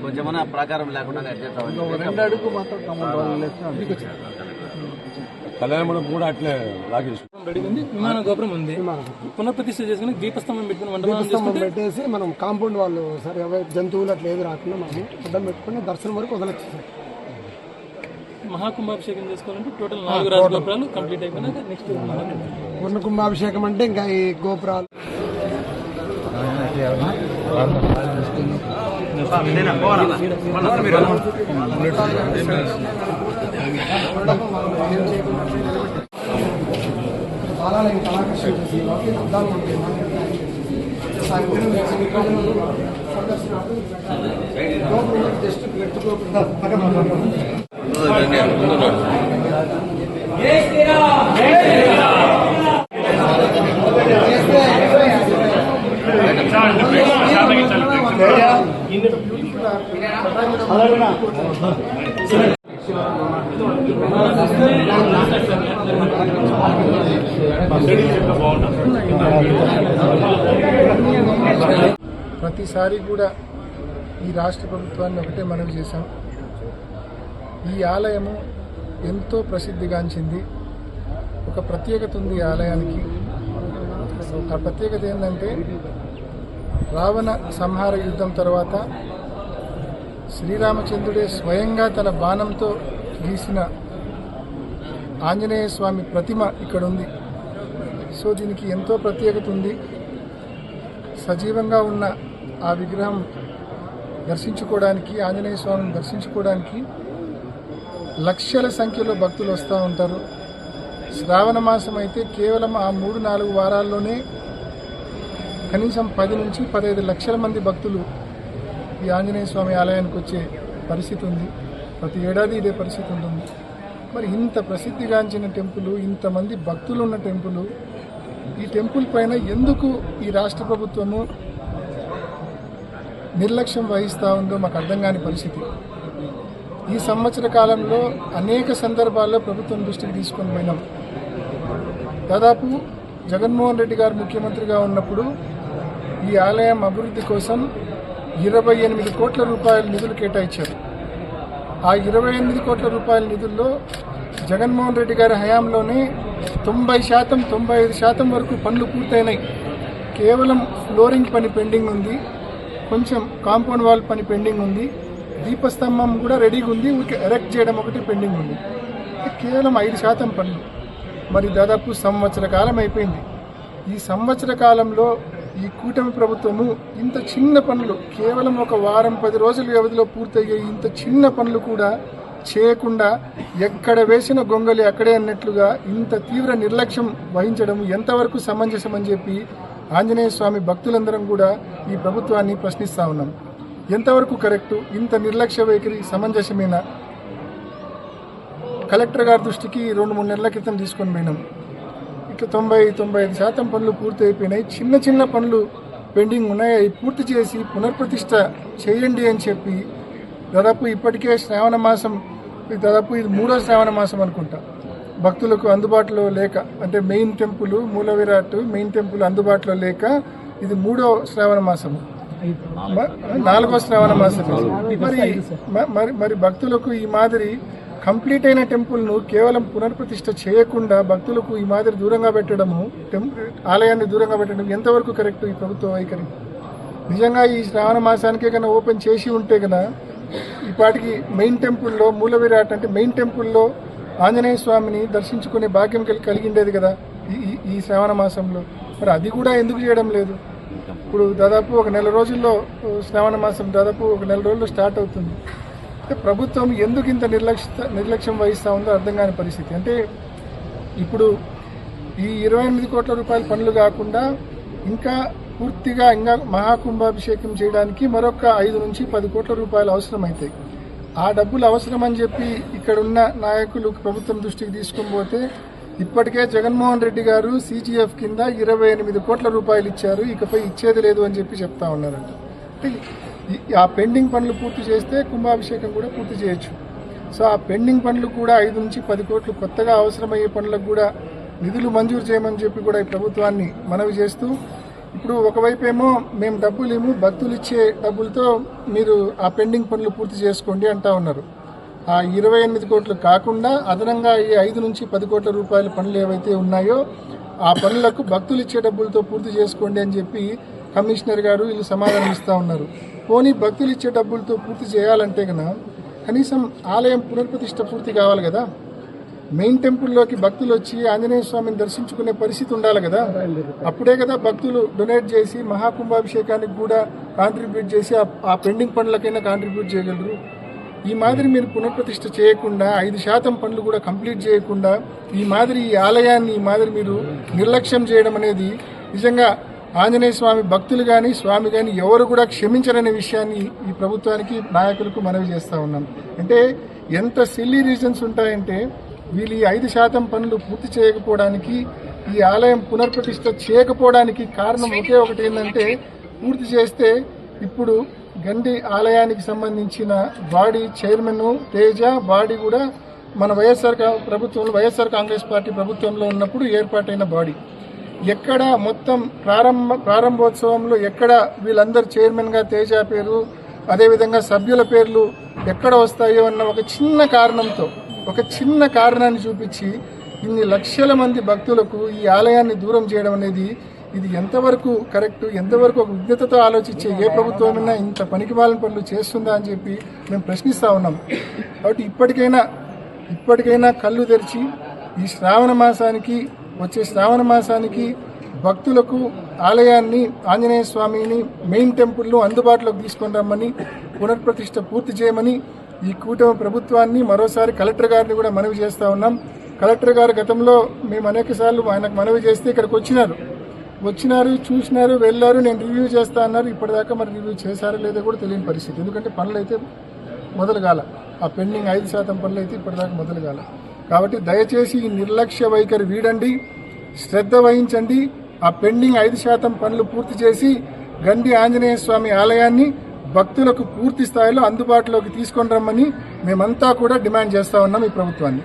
కొంచెం ప్రాకారం లేకుండా కళ్యాణం కూడా అట్లే విమాన గోపురం ఉంది. పునఃప్రతిష్ఠ చేసుకుని దీపస్తంభం పెట్టుకుని పెట్టేసి మనం కాంపౌండ్ వాళ్ళు సరే జంతువులు అట్లా ఏది రాకుండా మనం అడ్డం పెట్టుకుని దర్శనం వరకు వదలొచ్చు. మహాకుంభాభిషేకం చేసుకోవాలంటే టోటల్ 4 రాజగోపురాలు కంప్లీట్ అయిపోయినాక నెక్స్ట్ పూర్ణ కుంభాభిషేకం అంటే ఇంకా ఈ గోపురాలు ప్రతిసారి కూడా ఈ రాష్ట్ర ప్రభుత్వాన్ని ఒకటే మనవి చేశాం. ఈ ఆలయము ఎంతో ప్రసిద్ధిగాంచింది. ఒక ప్రత్యేకత ఉంది ఈ ఆలయానికి. ఆ ప్రత్యేకత ఏంటంటే రావణ సంహార యుద్ధం తర్వాత శ్రీరామచంద్రుడే స్వయంగా తన బాణంతో గీసిన ఆంజనేయ స్వామి ప్రతిమ ఇక్కడ ఉంది. సో దీనికి ఎంతో ప్రత్యేకత ఉంది. సజీవంగా ఉన్న ఆ విగ్రహం దర్శించుకోవడానికి, ఆంజనేయ స్వామిని దర్శించుకోవడానికి లక్షల సంఖ్యలో భక్తులు వస్తూ ఉంటారు. శ్రావణ మాసం అయితే కేవలం ఆ 3-4 వారాల్లోనే కనీసం 10 నుంచి 15 లక్షల మంది భక్తులు ఈ ఆంజనేయ స్వామి ఆలయానికి వచ్చే పరిస్థితి ఉంది. ప్రతి ఏడాది ఇదే పరిస్థితి ఉంటుంది. మరి ఇంత ప్రసిద్ధిగాంచిన టెంపుల్, ఇంతమంది భక్తులు ఉన్న టెంపుల్, ఈ టెంపుల్ పైన ఎందుకు ఈ రాష్ట్ర ప్రభుత్వము నిర్లక్ష్యం వహిస్తూ ఉందో మాకు అర్థం కాని పరిస్థితి. ఈ సంవత్సర కాలంలో అనేక సందర్భాల్లో ప్రభుత్వం దృష్టికి తీసుకొని పోయినాం. దాదాపు జగన్మోహన్ రెడ్డి గారు ముఖ్యమంత్రిగా ఉన్నప్పుడు ఈ ఆలయం అభివృద్ధి కోసం 28 కోట్ల రూపాయల నిధులు కేటాయించారు. ఆ 28 కోట్ల రూపాయల నిధుల్లో జగన్మోహన్ రెడ్డి గారి హయాంలోనే 90%, 95% వరకు పనులు పూర్తయినాయి. కేవలం ఫ్లోరింగ్ పని పెండింగ్ ఉంది, కొంచెం కాంపౌండ్ వాల్ పని పెండింగ్ ఉంది, దీపస్తంభం కూడా రెడీగా ఉంది, ఎరెక్ట్ చేయడం ఒకటి పెండింగ్ ఉంది. కేవలం 5% పనులు. మరి దాదాపు సంవత్సర కాలం అయిపోయింది. ఈ సంవత్సర కాలంలో ఈ కూటమి ప్రభుత్వము ఇంత చిన్న పనులు, కేవలం ఒక వారం 10 రోజుల వ్యవధిలో పూర్తయ్యే ఇంత చిన్న పనులు కూడా చేయకుండా ఎక్కడ వేసిన గొంగలి అక్కడే అన్నట్లుగా ఇంత తీవ్ర నిర్లక్ష్యం వహించడం ఎంతవరకు సమంజసం అని చెప్పి ఆంజనేయ స్వామి భక్తులందరం కూడా ఈ ప్రభుత్వాన్ని ప్రశ్నిస్తూ ఉన్నాం. ఎంతవరకు కరెక్టు? ఇంత నిర్లక్ష్య వైఖరి సమంజసమేనా? కలెక్టర్ గారి దృష్టికి 2-3 నెలల క్రితం తీసుకొని పోయినాం. ఇట్లా 90-95% పనులు పూర్తి అయిపోయినాయి. చిన్న చిన్న పనులు పెండింగ్ ఉన్నాయి. అవి పూర్తి చేసి పునర్ప్రతిష్ఠ చేయండి అని చెప్పి దాదాపు ఇప్పటికే శ్రావణ మాసం దాదాపు ఇది 3వ శ్రావణ మాసం అనుకుంటా. భక్తులకు అందుబాటులో లేక, అంటే మెయిన్ టెంపుల్ మూల విరాట్ మెయిన్ టెంపుల్ అందుబాటులో లేక ఇది 3వ శ్రావణ మాసము, 4వ శ్రావణ మాసం. మరి భక్తులకు ఈ మాదిరి కంప్లీట్ అయిన టెంపుల్ను కేవలం పునర్ప్రతిష్ఠ చేయకుండా భక్తులకు ఈ మాదిరి దూరంగా పెట్టడము, ఆలయాన్ని దూరంగా పెట్టడం ఎంతవరకు కరెక్ట్ ఈ ప్రభుత్వ వైఖరి? నిజంగా ఈ శ్రావణ మాసానికే కన్నా ఓపెన్ చేసి ఉంటే కన్నా ఈ పాటికి మెయిన్ టెంపుల్లో మూల విరాట్ అంటే మెయిన్ టెంపుల్లో ఆంజనేయ స్వామిని దర్శించుకునే భాగ్యం కలిగిండేది కదా ఈ శ్రావణ మాసంలో. మరి అది కూడా ఎందుకు చేయడం లేదు? ఇప్పుడు దాదాపు ఒక నెల రోజుల్లో శ్రావణ మాసం దాదాపు ఒక నెల రోజుల్లో స్టార్ట్ అవుతుంది. అంటే ప్రభుత్వం ఎందుకు ఇంత నిర్లక్ష్యం వహిస్తూ ఉందో అర్థం కాని పరిస్థితి. అంటే ఇప్పుడు ఈ 28 కోట్ల రూపాయల పనులు కాకుండా ఇంకా పూర్తిగా ఇంకా మహాకుంభాభిషేకం చేయడానికి మరొక 5 నుంచి 10 కోట్ల రూపాయలు అవసరమవుతాయి. ఆ డబ్బులు అవసరమని చెప్పి ఇక్కడున్న నాయకులు ప్రభుత్వం దృష్టికి తీసుకొని పోతే ఇప్పటికే జగన్మోహన్ రెడ్డి గారు CGF కింద 28 కోట్ల రూపాయలు ఇచ్చారు, ఇకపై ఇచ్చేది లేదు అని చెప్పి చెప్తా ఉన్నారంట. ఆ పెండింగ్ పనులు పూర్తి చేస్తే కుంభాభిషేకం కూడా పూర్తి చేయొచ్చు. సో ఆ పెండింగ్ పనులు కూడా 5 నుంచి 10 కోట్లు కొత్తగా అవసరమయ్యే పనులకు కూడా నిధులు మంజూరు చేయమని చెప్పి కూడా ఈ ప్రభుత్వాన్ని మనవి చేస్తూ, ఇప్పుడు ఒకవైపు ఏమో మేము డబ్బులు ఏమో భక్తులు ఇచ్చే డబ్బులతో మీరు ఆ పెండింగ్ పనులు పూర్తి చేసుకోండి అంటా ఉన్నారు. ఆ 28 కోట్లు కాకుండా అదనంగా ఈ 5 నుంచి 10 కోట్ల రూపాయల పనులు ఏవైతే ఉన్నాయో ఆ పనులకు భక్తులు ఇచ్చే డబ్బులతో పూర్తి చేసుకోండి అని చెప్పి కమిషనర్ గారు వీళ్ళు సమాధానం ఇస్తూ ఉన్నారు. పోనీ భక్తులు ఇచ్చే డబ్బులతో పూర్తి చేయాలంటే కన్నా కనీసం ఆలయం పునర్ప్రతిష్ఠ పూర్తి కావాలి కదా. మెయిన్ టెంపుల్లోకి భక్తులు వచ్చి ఆంజనేయ స్వామిని దర్శించుకునే పరిస్థితి ఉండాలి కదా. అప్పుడే కదా భక్తులు డొనేట్ చేసి మహాకుంభాభిషేకానికి కూడా కాంట్రిబ్యూట్ చేసి ఆ పెండింగ్ పనులకైనా కాంట్రిబ్యూట్ చేయగలరు. ఈ మాదిరి మీరు పునఃప్రతిష్ఠ చేయకుండా 5% పనులు కూడా కంప్లీట్ చేయకుండా ఈ ఆలయాన్ని ఈ మాదిరి మీరు నిర్లక్ష్యం చేయడం అనేది నిజంగా ఆంజనేయ స్వామి భక్తులు కానీ స్వామి కానీ ఎవరు కూడా క్షమించరనే విషయాన్ని ఈ ప్రభుత్వానికి నాయకులకు మనవి చేస్తూ ఉన్నాం. అంటే ఎంత సిల్లీ రీజన్స్ ఉంటాయంటే వీళ్ళు ఈ 5% పనులు పూర్తి చేయకపోవడానికి, ఈ ఆలయం పునర్ప్రతిష్ఠ చేయకపోవడానికి కారణం ఒకే ఒకటి ఏంటంటే, పూర్తి చేస్తే ఇప్పుడు గండి ఆలయానికి సంబంధించిన బాడీ చైర్మన్ తేజ బాడీ కూడా మన వైఎస్ఆర్ కాంగ్రెస్ పార్టీ ప్రభుత్వంలో ఉన్నప్పుడు ఏర్పాటైన బాడీ. ఎక్కడ మొత్తం ప్రారంభోత్సవంలో ఎక్కడ వీళ్ళందరూ చైర్మన్గా తేజ పేరు అదేవిధంగా సభ్యుల పేర్లు ఎక్కడ వస్తాయో అన్న ఒక చిన్న కారణాన్ని చూపించి ఇన్ని లక్షల మంది భక్తులకు ఈ ఆలయాన్ని దూరం చేయడం అనేది ఇది ఎంతవరకు కరెక్ట్, ఎంతవరకు ఒక విజ్ఞతతో ఆలోచించే ఏ ప్రభుత్వమైనా ఇంత పనికిమాలిన పనులు చేస్తుందా అని చెప్పి మేము ప్రశ్నిస్తూ ఉన్నాం. కాబట్టి ఇప్పటికైనా కళ్ళు తెరిచి ఈ వచ్చే శ్రావణ మాసానికి భక్తులకు ఆలయాన్ని ఆంజనేయ స్వామిని మెయిన్ టెంపుల్ను అందుబాటులోకి తీసుకొని రమ్మని పునర్ప్రతిష్ఠ పూర్తి చేయమని ఈ కూటమి ప్రభుత్వాన్ని మరోసారి కలెక్టర్ గారిని కూడా మనవి చేస్తూ ఉన్నాం. కలెక్టర్ గారు గతంలో మేము అనేక సార్లు ఆయనకు మనవి చేస్తే ఇక్కడికి వచ్చినారు చూసినారు వెళ్ళారు, నేను రివ్యూ చేస్తా అన్నారు. ఇప్పటిదాకా మరి రివ్యూ చేశారో లేదో కూడా తెలియని పరిస్థితి. ఎందుకంటే పనులు అయితే మొదలు కాల, ఆ పెండింగ్ 5% పనులు అయితే ఇప్పటిదాకా మొదలు కాల. కాబట్టి దయచేసి ఈ నిర్లక్ష్య వైఖరి వీడండి, శ్రద్ధ వహించండి. ఆ పెండింగ్ 5% పనులు పూర్తి చేసి గండి ఆంజనేయ స్వామి ఆలయాన్ని భక్తులకు పూర్తి స్థాయిలో అందుబాటులోకి తీసుకొని రమ్మని మేమంతా కూడా డిమాండ్ చేస్తా ఉన్నాం ఈ ప్రభుత్వాన్ని.